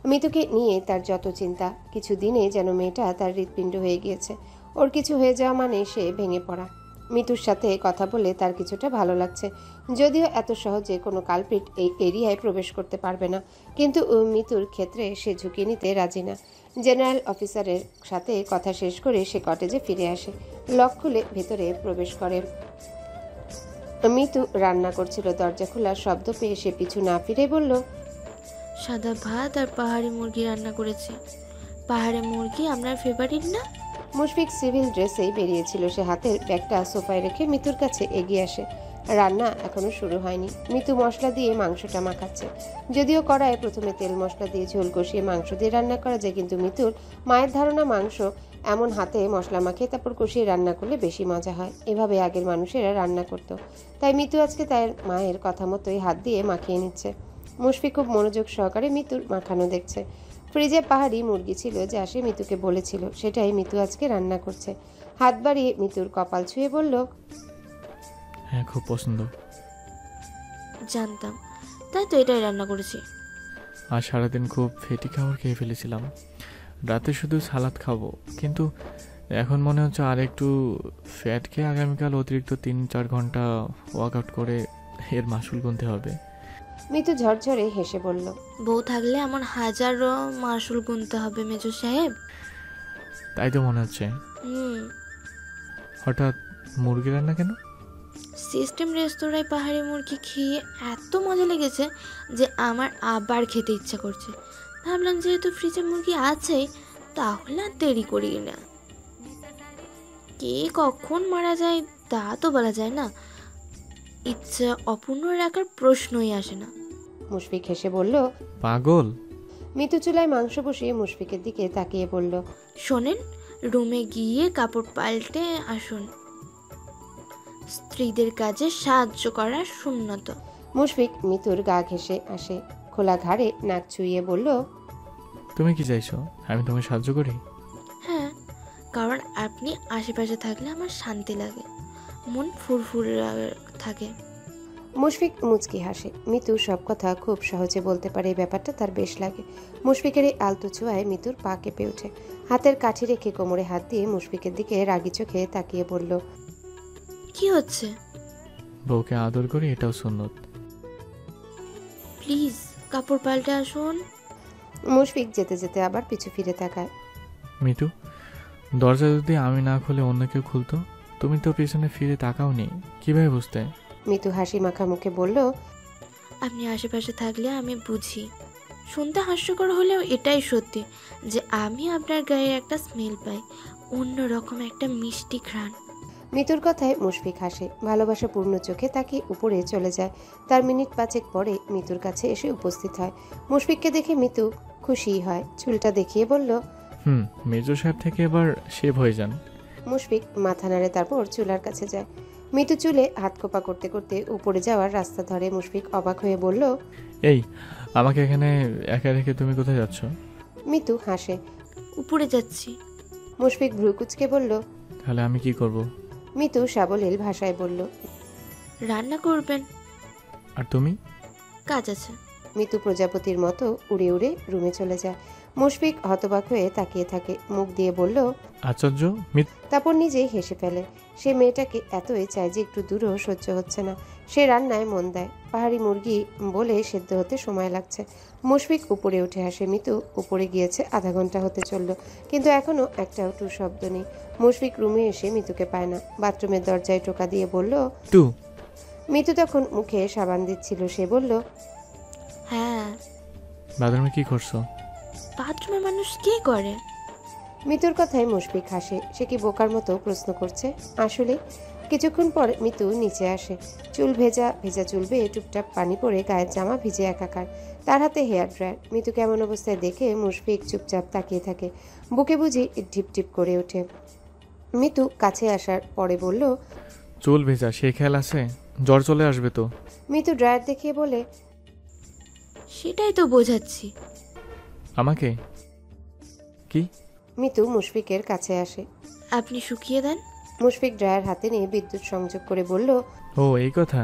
B: মিতুকে নিয়ে তার যত চিন্তা। কিছুদিনে যেন মেয়েটা তার হৃৎপিণ্ড হয়ে গিয়েছে। ওর কিছু হয়ে যাওয়া মানে সে ভেঙে পড়া। মিতুর সাথে কথা বলে তার কিছুটা ভালো লাগছে, যদিও এত সহজে কোনো কালপিট এই এরিয়ায় প্রবেশ করতে পারবে না। কিন্তু মিতুর ক্ষেত্রে সে ঝুঁকি নিতে রাজি না। জেনারেল অফিসারের সাথে কথা শেষ করে সে কটেজে ফিরে আসে, লক খুলে ভেতরে প্রবেশ করে। মিতু রান্না করছিল। দরজা খোলার শব্দ পেয়ে সে পিছু না ফিরে বলল।
C: সাদা ভাত আর পাহাড়ি মুরগি রান্না করেছি। পাহাড়ি মুরগি আপনার ফেভারিট না?
B: মুশফিক সিভিল ড্রেসেই বেরিয়েছিল। সে হাতের ব্যাগটা সোফায় রেখে মিতুর কাছে এগিয়ে আসে। রান্না এখনো শুরু হয়নি। মিতু মশলা দিয়ে মাংসটা মাখাচ্ছে। যদিও কড়াইয়ে প্রথমে তেল মশলা দিয়ে ঝোল কষিয়ে মাংস দিয়ে রান্না করা যায়, কিন্তু মিতুর মায়ের ধারণা মাংস এমন হাতে মশলা মাখিয়ে তারপর কষিয়ে রান্না করলে বেশি মজা হয়। এভাবে আগের মানুষেরা রান্না করত। তাই মিতু আজকে তার মায়ের কথা মতোই হাত দিয়ে মাখিয়ে নিচ্ছে। মুশফিক খুব মনোযোগ সহকারে মিতুর মাখানো দেখছে। ফ্রিজে পাহাড়ি মুরগি ছিল, যা সে মিতুকে বলেছিল, সেটাই মিতু আজকে রান্না করছে। হাত বাড়িয়ে মিতুর কপাল ছুঁয়ে বলল।
A: হ্যাঁ, খুব পছন্দ।
C: জানতাম, তাই তো এটাই রান্না করেছি।
A: আর সারাদিন খুব ফেটি খাবার খেয়ে ফেলেছিলাম, রাতে শুধু সালাদ খাবো, কিন্তু এখন মনে হচ্ছে আর একটু ফ্যাট খেয়ে আগামীকাল অতিরিক্ত 3-4 ঘন্টা ওয়ার্কআউট করে এর মাসুল গুনতে হবে।
B: মিতু ঝরঝরে হেসে বলল।
C: বউ থাকলে এমন হাজারো মাসুল গুনতে হবে মেজর সাহেব।
A: তাই তো মনে হচ্ছে। হঠাৎ মুরগি রান্না কেন?
C: সিস্টেম রেস্তোরাঁয় পাহাড়ি মুরগি খেয়ে এত মজা লেগেছে যে আমার আবার খেতে ইচ্ছা করছে। ভাবলাম যেহেতু ফ্রিজে মুরগি আছে, তাহলে আর দেরি করি না। কে কখন মারা যায় তা তো বলা যায় না। ইচ্ছা অপূর্ণ রাখার প্রশ্নই আসে না।
B: মুশফিক হেসে বলল।
A: পাগল?
B: মিতু চুলায় মাংস বসিয়ে মুশফিকের দিকে তাকিয়ে বলল।
C: শোনেন, রুমে গিয়ে কাপড় পাল্টে আসুন। স্ত্রীদের কাজে সাহায্য করা সুন্নত।
B: মুশফিক মিতুর গা ঘেঁষে আসে, খোলা ঘাড়ে নাক ছুঁয়ে বলল।
A: তুমি কি চাইছো আমি তোমায় সাহায্য করি?
C: হ্যাঁ, কারণ আপনি আশেপাশে থাকলে আমার শান্তি লাগে, মন ফুরফুর থাকে।
B: মুশফিক মুচকি হাসে। মিতু সব কথা খুব সহজে বলতে পারে, এই ব্যাপারটা তার বেশ লাগে। মুশফিকের এই আলতো ছোঁয়ায় মিতুর পা কেঁপে ওঠে। হাতের কাঠি রেখে কোমরে হাত দিয়ে মুশফিকের দিকে রাগি চোখে তাকিয়ে বলল।
C: কি হচ্ছে?
A: বউকে আদর করি, এটাও সুন্নত।
C: প্লিজ কাপড় পাল্টে আসুন।
B: মুশফিক যেতে যেতে আবার পিছু ফিরে তাকায়।
A: মিতু, দরজা যদি আমি না খুলে অন্য কেউ খুলতো? তুমি তো পিছনে ফিরে তাকাওনি, কিভাবে বুঝতে?
B: মিতু হাসি মাখা মুখে বলল।
C: আপনি আশেপাশে থাকলে আমি বুঝি। শুনতে হাস্যকর হলেও এটাই সত্যি যে আমি আপনার গায়ে একটা স্মেল পাই, অন্যরকম একটা মিষ্টি ঘ্রাণ।
B: মিতুর কথায় মুশফিক হাসে, ভালোবাসা পূর্ণ চোখে তাকে উপরে চলে যায়। তার মিনিট 5 পরে মিতুর কাছে এসে উপস্থিত হয়। মুশফিককে দেখে মিতু খুশিই হয়, চুলটা দেখিয়ে বলল,
A: মেজর সাহেব থেকে এবার শেভ হয়ে যান।
B: মুশফিক মাথা নাড়ে, তারপর চুলার কাছে যায়। মিতু চুলে হাত খোপা করতে করতে উপরে যাওয়ার রাস্তা ধরে। মুশফিক অবাক হয়ে বলল,
A: এই, আমাকে এখানে একা রেখে তুমি কোথায় যাচ্ছ?
B: মিতু হাসে।
C: উপরে যাচ্ছি।
B: মুশফিক ভ্রু কুঁচকে বলল,
A: তাহলে আমি কি করব?
B: মিতু সাবলীল ভাষায় বলল,
C: রান্না করবেন।
A: আর তুমি?
C: কাজ আছে।
B: মিতু প্রজাপতির মতো উড়ে উড়ে রুমে চলে যায়। মুশফিক হতবাক হয়ে তাকিয়ে থাকে, মুখ দিয়ে বলল,
A: আশ্চর্য।
B: তারপর নিজেই হেসে ফেলে। সে মেয়েটাকে এতই চায় যে একটু দূরও সহ্য হচ্ছে না। সে রান্নায় মন দেয়। পাহাড়ি মুরগি বলে সেদ্ধ হতে সময় লাগছে। মুশফিক উপরে উঠে আসে। মিতু উপরে গিয়েছে, আধা ঘন্টা হতে চলল, কিন্তু এখনো একটাও টু শব্দ নেই। মুশফিক রুমে এসে মিতুকে পায় না। বাথরুমের দরজায় টোকা দিয়ে বলল, মিতু তখন মুখে সাবান দিচ্ছিল। সে বলল,
C: হ্যাঁ।
A: বাথরুমে কি করছো?
C: বাথরুমে মানুষ কি করে?
B: মিতুর কথায় মুশফিক হাসে। সে কি বোকার মতো প্রশ্ন করছে? আসলে কিছুক্ষণ পর মিতু নিচে আসে। চুল ভেজা ভেজা চুল বেয়ে টুপটাপ পানি পড়ে গায়ের জামা ভিজে একাকার। তার হাতে হেয়ার ড্রায়ার। মিতু কেমন অবস্থায় দেখে মুশফিক চুপচাপ তাকিয়ে থাকে। বুকে বুঝি ঢিপ ঢিপ করে ওঠে। মিতু কাছে আসার পরে বলল,
A: চুল ভেজা, সে খেয়াল আছে? জ্বর চলে আসবে তো।
B: মিতু ড্রায়ার দেখিয়ে বলে,
C: সেটাই তো বোঝাচ্ছি।
A: আমাকে কি?
B: মিতু মুশফিকের কাছে আসে।
C: আপনি শুকিয়ে দেন।
B: মুশফিক ড্রায়ার হাতে নিয়ে বিদ্যুৎ সংযোগ করে বলল,
A: ও এই কথা।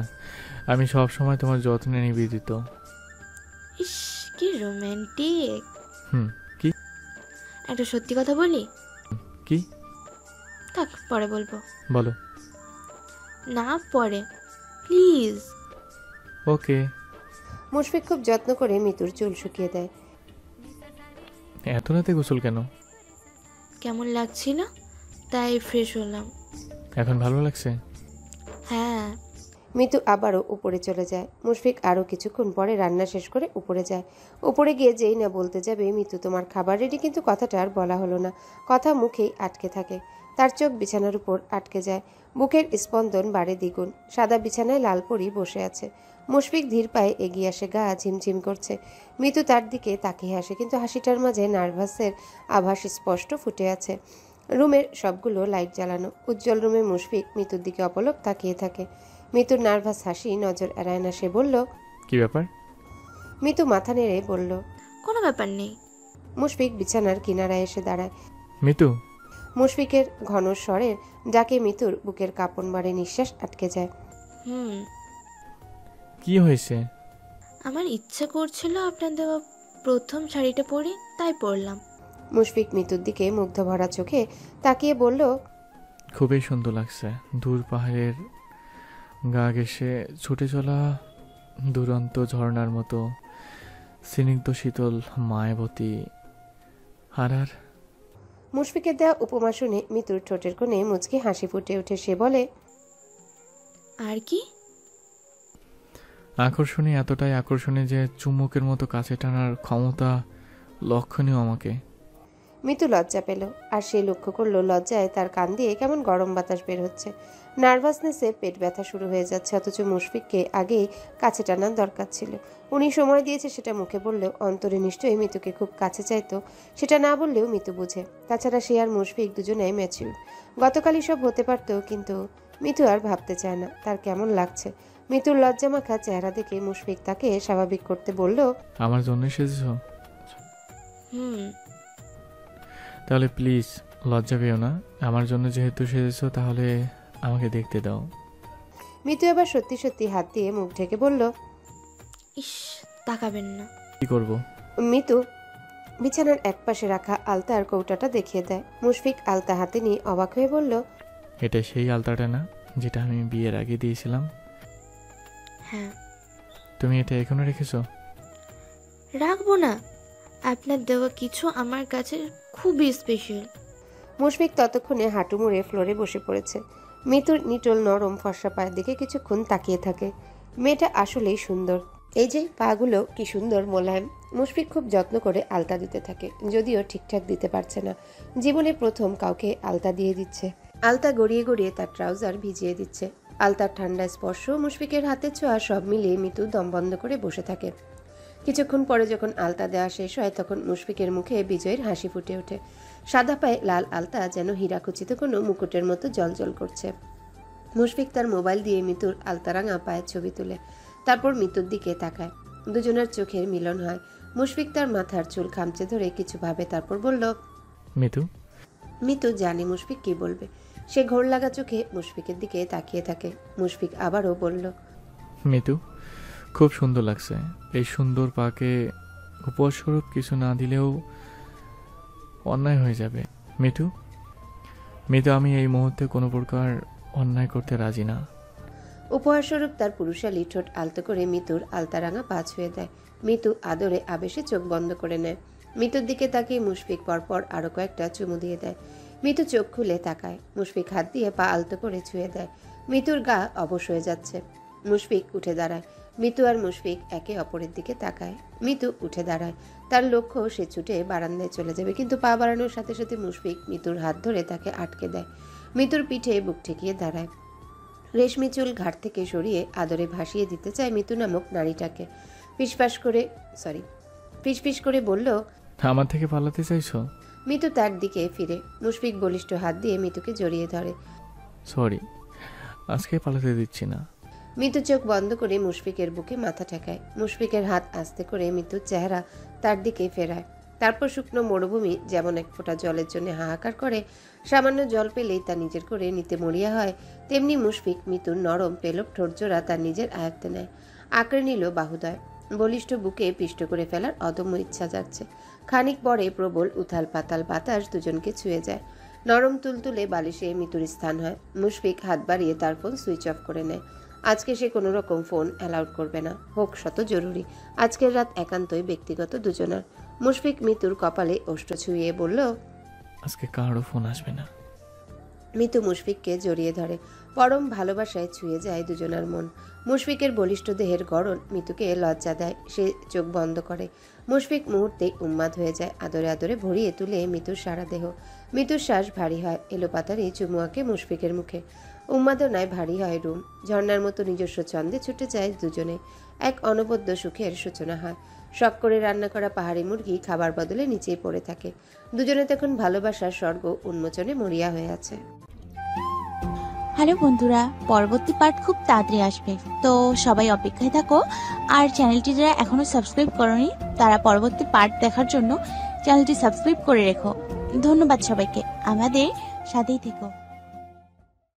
A: আমি সব সময় তোমার যত্নে নিবেদিত।
C: ইস, কি রোমান্টিক।
A: কি?
C: একটা সত্যি কথা বলি?
A: কি?
C: থাক, পরে বলবো।
A: বলো।
C: না, পরে প্লিজ।
A: ওকে।
B: মুশফিক খুব যত্ন করে মিতুর চুল শুকিয়ে দেয়।
A: এত রাতে গোসল কেন?
C: কেমন লাগছিল তাই ফ্রেশ হলাম।
A: এখন ভালো লাগছে?
C: হ্যাঁ।
B: মিতু আবারও উপরে চলে যায়। মুশফিক আরও কিছুক্ষণ পরে রান্না শেষ করে উপরে যায়। উপরে গিয়ে যেই না বলতে যাবে, মিতু তোমার খাবার রেডি, কিন্তু কথাটা আর বলা হলো না। কথা মুখেই আটকে থাকে। তার চোখ বিছানার উপর আটকে যায়। বুকের স্পন্দন বাড়ে দ্বিগুণ। সাদা বিছানায় লাল পরি বসে আছে। মুশফিক ধীর পায়ে এগিয়ে আসে, গা ঝিমঝিম করছে। মিতু তার দিকে তাকিয়ে হাসে, কিন্তু হাসিটার মাঝে নার্ভাসের আভাস স্পষ্ট ফুটে আছে। রুমের সবগুলো লাইট জ্বালানো। উজ্জ্বল রুমে মুশফিক মিতুর দিকে অপলক তাকিয়ে থাকে। মিতুর নার্ভাস হাসি নজর এড়ায় না। সে বলল,
A: কি ব্যাপার?
B: মিতু মাথা নেড়ে বলল,
C: কোনো ব্যাপার নেই।
B: মুশফিক বিছানার কিনারায় এসে দাঁড়ায়।
A: মিতু।
B: মুশফিকের ঘন স্বরের ডাকে মিতুর বুকের কাঁপন বাড়ে, নিঃশ্বাস আটকে যায়।
A: কি হয়েছে?
C: আমার ইচ্ছে করছিল আপনার দেওয়া প্রথম শাড়িটা পরি, তাই পরলাম।
B: মুশফিক মিতুর দিকে মুগ্ধ ভরা চোখে তাকিয়ে বলল,
A: খুবই সুন্দর লাগছে। দূর পাহাড়ের গা ঘেঁষে ছুটে চলা দুরন্ত ঝর্ণার মতো স্নিগ্ধ শীতল মায়াবতী। আর
B: মুশফিকের দেওয়া উপমা শুনে মিতুর ঠোঁটের কোণে মুচকি হাসি ফুটে ওঠে। সে বলে,
C: আর কি?
A: আকর্ষণী, এতটাই আকর্ষণী যে চুম্বকের মতো কাছে টানার ক্ষমতা লক্ষণীয় আমাকে।
B: মিতু লজ্জা পেল, আর সে লক্ষ্য করলো লজ্জায় তার কান দিয়ে কেমন গরম বাতাস বের হচ্ছে। নার্ভাসনেসে পেট ব্যথা শুরু হয়ে যাচ্ছে, অথচ মুশফিককে আগেই কাছে টানার দরকার ছিল। উনি সময় দিয়েছে সেটা মুখে বললেও অন্তরে নিশ্চয়ই মিতুকে খুব কাছে চাইতো। সেটা না বললেও মিতু বুঝে। তাছাড়া সে আর মুশফিক দুজনেই ম্যাচিউর। গতকালই সব হতে পারত, কিন্তু মিতু আর ভাবতে চায় না তার কেমন লাগছে। মিতুর লজ্জামাখা চেহারা দেখে মুশফিক তাকে স্বাভাবিক করতে বলল,
A: আমার জন্য এসেছ? তাহলে প্লিজ লজ্জা পেও না। আমার জন্য যেহেতু সেজেছো, তাহলে আমাকে দেখতে দাও।
B: মিতু এবার সত্যি সত্যি হাত দিয়ে মুখ ঢেকে বলল,
C: ইস, তাকাবেন না।
A: কি করব?
B: মিতু বিছানার একপাশে রাখা আলতার কৌটাটা দেখিয়ে দেয়। মুশফিক আলতা হাতে নিয়ে অবাক হয়ে বলল,
A: এটা সেই আলতাটা না যেটা আমি বিয়ের আগে দিয়েছিলাম?
C: হ্যাঁ।
A: তুমি এটা এখনো রেখেছো?
C: রাখবো না। আপনার দেওয়া কিছু আমার কাছে খুবই স্পেশাল।
B: মুশফিক ততক্ষণে হাঁটু মুড়ে ফ্লোরে বসে পড়েছে। মিতুর নিটল নরম ফর্সা পায়ের দিকে কিছুক্ষণ তাকিয়ে থাকে। মেয়েটা আসলেই সুন্দর। এই যে পাগুলো কি সুন্দর মোলায়েম। মুশফিক খুব যত্ন করে আলতা দিতে থাকে, যদিও ঠিকঠাক দিতে পারছে না। জীবনে প্রথম কাউকে আলতা দিয়ে দিচ্ছে। আলতা গড়িয়ে গড়িয়ে তার ট্রাউজার ভিজিয়ে দিচ্ছে। আলতার ঠান্ডা স্পর্শ, মুশফিকের হাতের ছোঁয়া সব মিলিয়ে মিতু দম বন্ধ করে বসে থাকে। কিছুক্ষণ পরে যখন আলতা দেওয়া শেষ হয় তখন মুশফিকের মুখে বিজয়ের হাসি ফুটে ওঠে। সাদা পায়ে লাল আলতা যেন হীরাখচিত কোনো মুকুটের মতো জ্বলজ্বল করছে। মুশফিক তার মোবাইল দিয়ে মিতুর আলতারাঙা পায়ের ছবি তুলে, তারপর মিতুর দিকে তাকায়। দুজনের চোখের মিলন হয়। মুশফিক তার মাথার চুল খামচে ধরে কিছু ভাবে, তারপর বলল,
A: মিতু।
B: মিতু জানে মুশফিক কি বলবে। সে ঘোর লাগা চোখে মুশফিকের দিকে তাকিয়ে থাকে। মুশফিক আবারও বলল,
A: মিতু, খুব সুন্দর লাগছে। এই সুন্দর পাকে উপহারস্বরূপ কিছু না দিলেও অন্যায় হয়ে যাবে। মিতু, মিতু, আমি এই মুহূর্তে কোনো প্রকার অন্যায় করতে রাজি না।
B: উপহারস্বরূপ তার পুরুষালী ঠোঁট আলতো করে মিতুর আলতারাঙা পা ছুঁয়ে দেয়। মিতু আদরে আবেশে চোখ বন্ধ করে নেয়। মিতুর দিকে তাকিয়ে মুশফিক পরপর আরো কয়েকটা চুমু দিয়ে দেয়। মিতু চোখ খুলে তাকায়। মুশফিক হাত দিয়ে পা আলতো করে ছুঁয়ে দেয়। মিতুর গা অবশ হয়ে যাচ্ছে। মুশফিক উঠে দাঁড়ায়। মিতু আর মুশফিক একে অপরের দিকে তাকায়। মিতু উঠে দাঁড়ায়। তার লক্ষ্য সে ছুটে বারান্দায় চলে যাবে, কিন্তু পা বাড়ানোর সাথে সাথে মুশফিক মিতুর হাত ধরে তাকে আটকে দেয়। মিতুর পিঠে বুক ঠেকিয়ে দাঁড়ায়। রেশমি চুল ঘাট থেকে সরিয়ে আদরে ভাসিয়ে দিতে চায় মিতু নামক নারীটাকে। ফিসফিস করে বলল,
A: আমার থেকে পালাতে চাইছো?
B: মিতু তার দিকে ফিরে। মুশফিক বলিষ্ঠ হাত দিয়ে মিতুকে জড়িয়ে ধরে।
A: সরি, আজকে পালাতে দিচ্ছি না।
B: মিতু চোখ বন্ধ করে মুশফিকের বুকে মাথা ঠেকায়। মুশফিকের হাত আস্তে করে মিতুর চেহারা তার দিকে ফেরায়। তারপর শুকনো মরুভূমি যেমন এক ফোঁটা জলের জন্য হাহাকার করে, সামান্য জল পেলেই তা নিজের করে নিতে মরিয়া হয়, তেমনি মুশফিক মিতুর নরম পেলব ঠোঁটজোড়া তার নিজের আয়ত্তে নেয়। আঁকড়ে নিল বাহুদয়। বলিষ্ঠ বুকে পিষ্ট করে ফেলার অদম্য ইচ্ছা যাচ্ছে। খানিক পরে প্রবল উথাল পাতাল বাতাস দুজনকে ছুঁয়ে যায়। নরম তুলতুলে বালিশে মিতুর স্থান হয়। মুশফিক হাত বাড়িয়ে তার ফোন সুইচ অফ করে নেয়। আজকে সে কোনো রকম ফোন অ্যালাউড করবে না, হোক শত জরুরি। আজকের রাত একান্তই ব্যক্তিগত দুজনার। মুশফিক মিতুর কপালে ওষ্ঠ ছুঁয়ে বলল,
A: আজকে কারো ফোন আসবে না।
B: মিতু মুশফিককে জড়িয়ে ধরে। পরম ভালোবাসায় ছুঁয়ে যায় দুজনার মন। মুশফিকের বলিষ্ঠ দেহের গড়ন মিতুকে লজ্জা দেয়। সে চোখ বন্ধ করে। মুশফিক মুহূর্তেই উন্মাদ হয়ে যায়। আদরে আদরে ভরিয়ে তুলে মিতুর সারা দেহ। মিতুর শ্বাস ভারী হয়। এলোপাতারি চুমু আঁকে মুশফিকের মুখে। উন্মাদনায় ভারী হয় রুম। ঝর্ণার মতো নিজস্ব ছন্দে ছুটে যায় দুজনে। এক অনবদ্য সুখের সূচনা হয়। শখ করে রান্না করা পাহাড়ি মুরগি খাবার বদলে নিচেই পড়ে থাকে। দুজনে তখন ভালোবাসার স্বর্গ উন্মোচনে মরিয়া হয়ে আছে।
D: হ্যালো বন্ধুরা, পরবর্তী পার্ট খুব তাড়াতাড়ি আসবে, তো সবাই অপেক্ষায় থাকো। আর চ্যানেলটি যারা এখনো সাবস্ক্রাইব করোনি তারা পরবর্তী পার্ট দেখার জন্য চ্যানেলটি সাবস্ক্রাইব করে রেখো। ধন্যবাদ সবাইকে, আমাদের সাথেই থেকো।